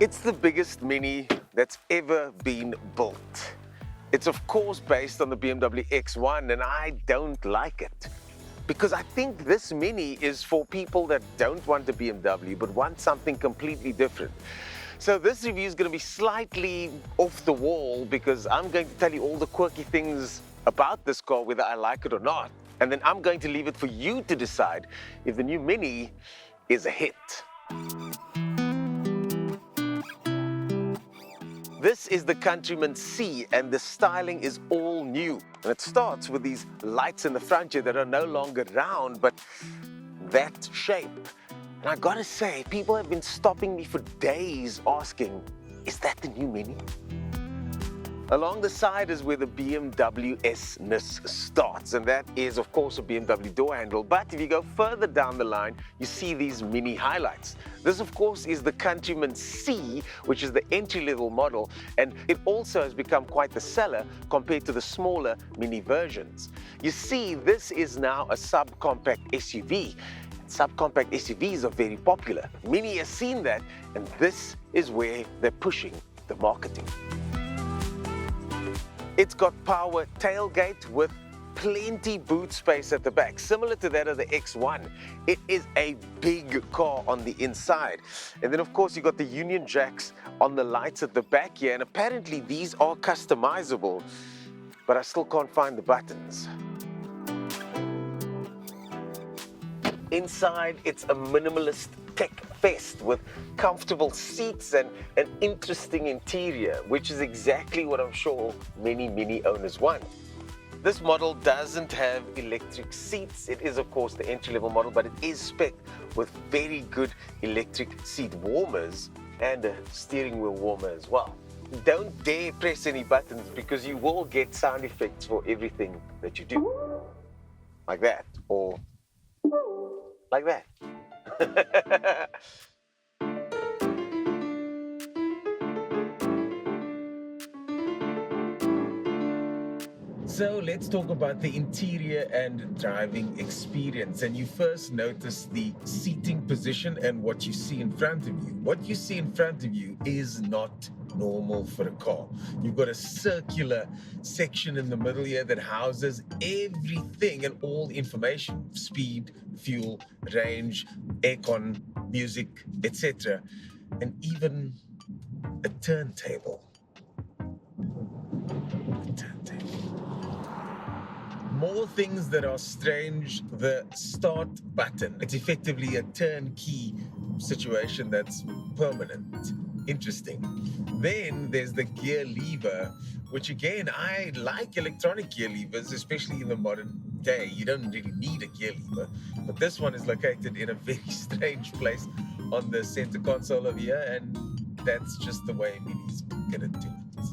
It's the biggest Mini that's ever been built. It's of course based on the BMW X1, and I don't like it. Because I think this Mini is for people that don't want a BMW but want something completely different. So this review is going to be slightly off the wall because I'm going to tell you all the quirky things about this car, whether I like it or not. And then I'm going to leave it for you to decide if the new Mini is a hit. This is the Countryman C, and the styling is all new. And it starts with these lights in the front here that are no longer round, but that shape. And I gotta say, people have been stopping me for days asking, is that the new Mini? Along the side is where the BMW S-ness starts, and that is of course a BMW door handle. But if you go further down the line, you see these Mini highlights. This of course is the Countryman C, which is the entry-level model, and it also has become quite the seller compared to the smaller Mini versions. You see, this is now a subcompact SUV. Subcompact SUVs are very popular. Mini has seen that, and this is where they're pushing the marketing. It's got power tailgate with plenty boot space at the back, similar to that of the X1. It is a big car on the inside. And then of course you got the Union Jacks on the lights at the back here, and apparently these are customizable, but I still can't find the buttons. Inside, it's a minimalist tech fest with comfortable seats and an interesting interior, which is exactly what I'm sure many Mini owners want. This model doesn't have electric seats. It is, of course, the entry-level model, but it is spec'd with very good electric seat warmers and a steering wheel warmer as well. Don't dare press any buttons because you will get sound effects for everything that you do. Like that, or like that. So let's talk about the interior and driving experience. And you first notice the seating position and what you see in front of you. What you see in front of you is not normal for a car. You've got a circular section in the middle here that houses everything and all information: speed, fuel, range, aircon, music, etc. And even a turntable. More things that are strange: the start button. It's effectively a turnkey situation that's permanent. Interesting. Then there's the gear lever, which again, I like electronic gear levers, especially in the modern day. You don't really need a gear lever, but this one is located in a very strange place on the center console over here, and that's just the way Mini's gonna do it.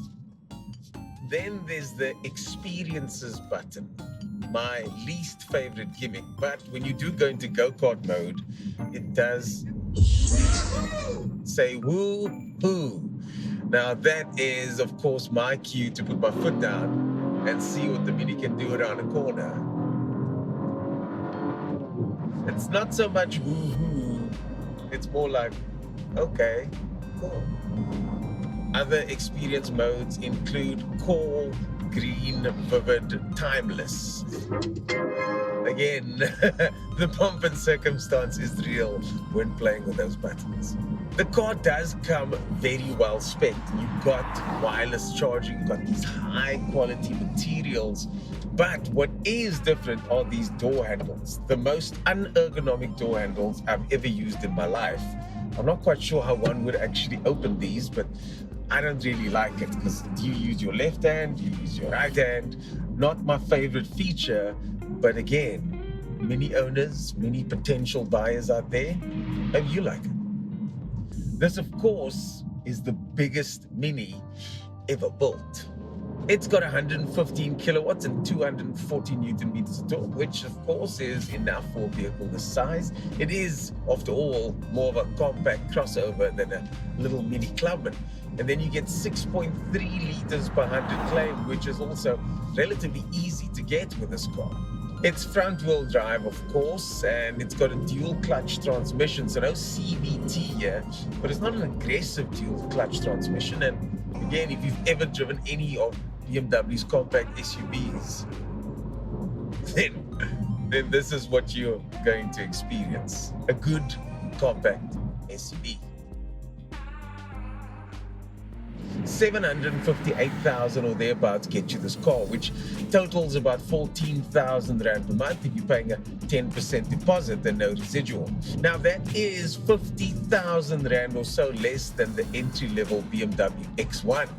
Then there's the experiences button. My least favorite gimmick, but when you do go into go-kart mode, it does say woo-hoo. Now that is, of course, my cue to put my foot down and see what the Mini can do around a corner. It's not so much woo-hoo, it's more like, okay, cool. Other experience modes include Core, Green, Vivid, Timeless. Again, the pomp and circumstance is real when playing with those buttons. The car does come very well spec'd. You've got wireless charging, you've got these high quality materials. But what is different are these door handles. The most unergonomic door handles I've ever used in my life. I'm not quite sure how one would actually open these, but I don't really like it because you use your left hand, you use your right hand. Not my favorite feature, but again, Mini owners, Mini potential buyers out there, maybe you like it. This, of course, is the biggest Mini ever built. It's got 115 kilowatts and 240 Newton meters of torque, which of course is enough for a vehicle this size. It is, after all, more of a compact crossover than a little Mini Clubman. And then you get 6.3 liters per 100 claim, which is also relatively easy to get with this car. It's front-wheel drive, of course, and it's got a dual-clutch transmission, so no CVT here, but it's not an aggressive dual-clutch transmission. And again, if you've ever driven any of BMW's compact SUVs, then this is what you're going to experience. A good compact SUV. 758,000 or thereabouts get you this car, which totals about 14,000 Rand per month if you're paying a 10% deposit and no residual. Now that is 50,000 Rand or so less than the entry-level BMW X1.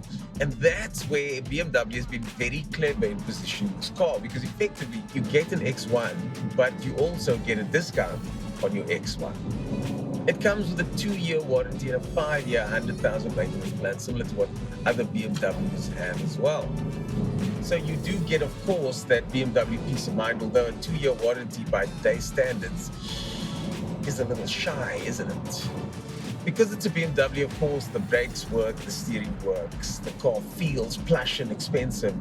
And that's where BMW has been very clever in positioning this car, because effectively you get an X1, but you also get a discount on your X1. It comes with a 2-year warranty and a 5-year 100,000 maintenance plan, similar to what other BMWs have as well. So you do get, of course, that BMW peace of mind, although a 2-year warranty by today's standards is a little shy, isn't it? Because it's a BMW, of course, the brakes work, the steering works, the car feels plush and expensive.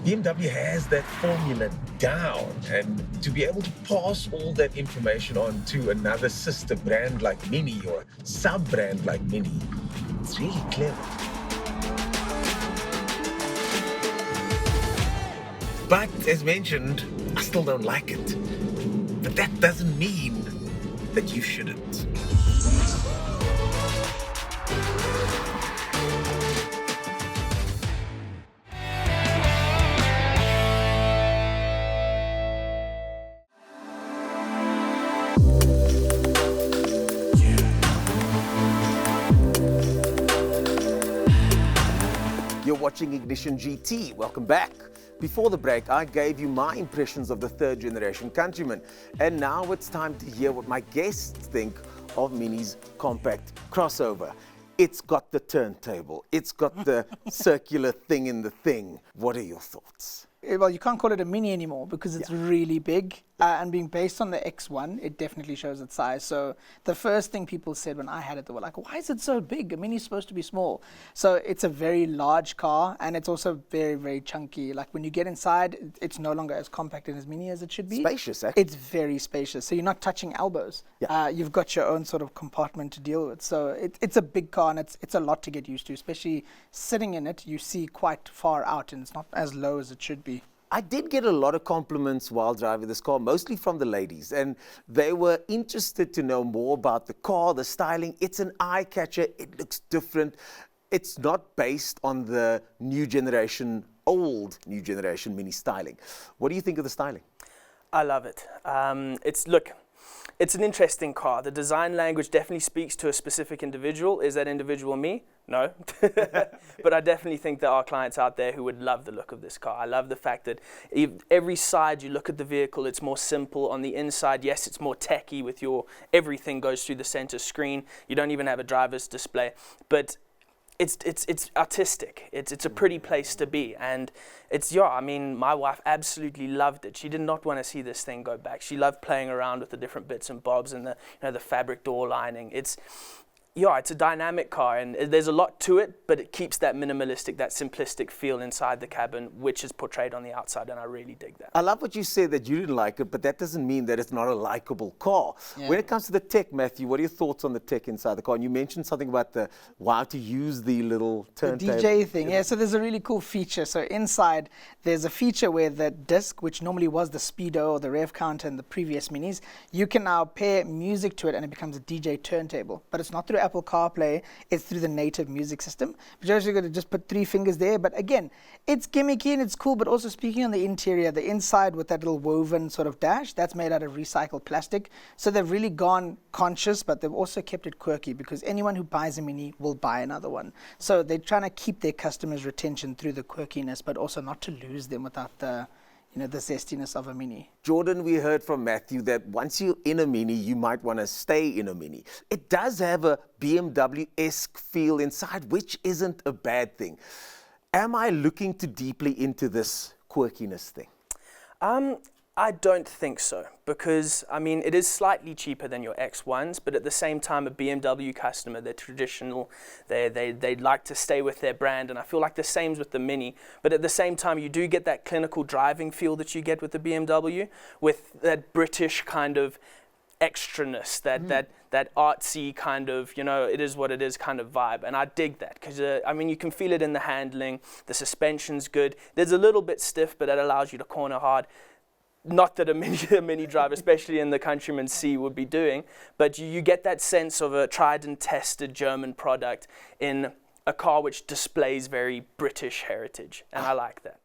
BMW has that formula down, and to be able to pass all that information on to another sister brand like Mini or sub-brand like Mini, it's really clever. But as mentioned, I still don't like it. But that doesn't mean that you shouldn't. You're watching Ignition GT. Welcome back. Before the break, I gave you my impressions of the third generation Countryman. And now it's time to hear what my guests think of Mini's compact crossover. It's got the turntable. It's got the circular thing in the thing. What are your thoughts? Well, you can't call it a Mini anymore because it's really big. And being based on the X1, it definitely shows its size. So the first thing people said when I had it, they were like, why is it so big? A Mini's supposed to be small. So it's a very large car, and it's also very, very chunky. Like when you get inside, it's no longer as compact and as mini as it should be. Spacious, eh? It's very spacious. So you're not touching elbows. You've got your own sort of compartment to deal with. So it's a big car, and it's a lot to get used to, especially sitting in it. You see quite far out, and it's not as low as it should be. I did get a lot of compliments while driving this car, mostly from the ladies, and they were interested to know more about the car, the styling. It's an eye catcher. It looks different. It's not based on the old new generation Mini styling. What do you think of the styling? I love it. It's an interesting car. The design language definitely speaks to a specific individual. Is that individual me? No. But I definitely think there are clients out there who would love the look of this car. I love the fact that every side you look at the vehicle, it's more simple. On the inside, yes, it's more techy with everything goes through the center screen. You don't even have a driver's display. But it's artistic. It's a pretty place to be, and my wife absolutely loved it. She did not want to see this thing go back. She loved playing around with the different bits and bobs and the fabric door lining. It's a dynamic car, and there's a lot to it, but it keeps that minimalistic, that simplistic feel inside the cabin, which is portrayed on the outside, and I really dig that. I love what you said that you didn't like it, but that doesn't mean that it's not a likable car. Yeah. When it comes to the tech, Matthew, what are your thoughts on the tech inside the car? And you mentioned something about how to use the little turntable. The DJ thing, yeah. So there's a really cool feature. So inside, there's a feature where the disc, which normally was the speedo or the rev counter in the previous Minis, you can now pair music to it, and it becomes a DJ turntable. But it's not through Apple CarPlay, it's through the native music system. But you're actually going to just put 3 fingers there. But again, it's gimmicky and it's cool, but also speaking on the interior, the inside with that little woven sort of dash, that's made out of recycled plastic. So they've really gone conscious, but they've also kept it quirky, because anyone who buys a Mini will buy another one. So they're trying to keep their customers' retention through the quirkiness, but also not to lose them without the zestiness of a Mini. Jordan, we heard from Matthew that once you're in a Mini, you might want to stay in a Mini. It does have a BMW-esque feel inside, which isn't a bad thing. Am I looking too deeply into this quirkiness thing? I don't think so, because I mean it is slightly cheaper than your X1s, but at the same time a BMW customer, they're traditional, they like to stay with their brand, and I feel like the same's with the Mini, but at the same time you do get that clinical driving feel that you get with the BMW, with that British kind of extraness, that artsy kind of, you know, it is what it is kind of vibe, and I dig that, because I mean you can feel it in the handling, the suspension's good, there's a little bit stiff, but that allows you to corner hard. Not that a mini driver, especially in the Countryman C, would be doing, but you get that sense of a tried and tested German product in a car which displays very British heritage, and I like that.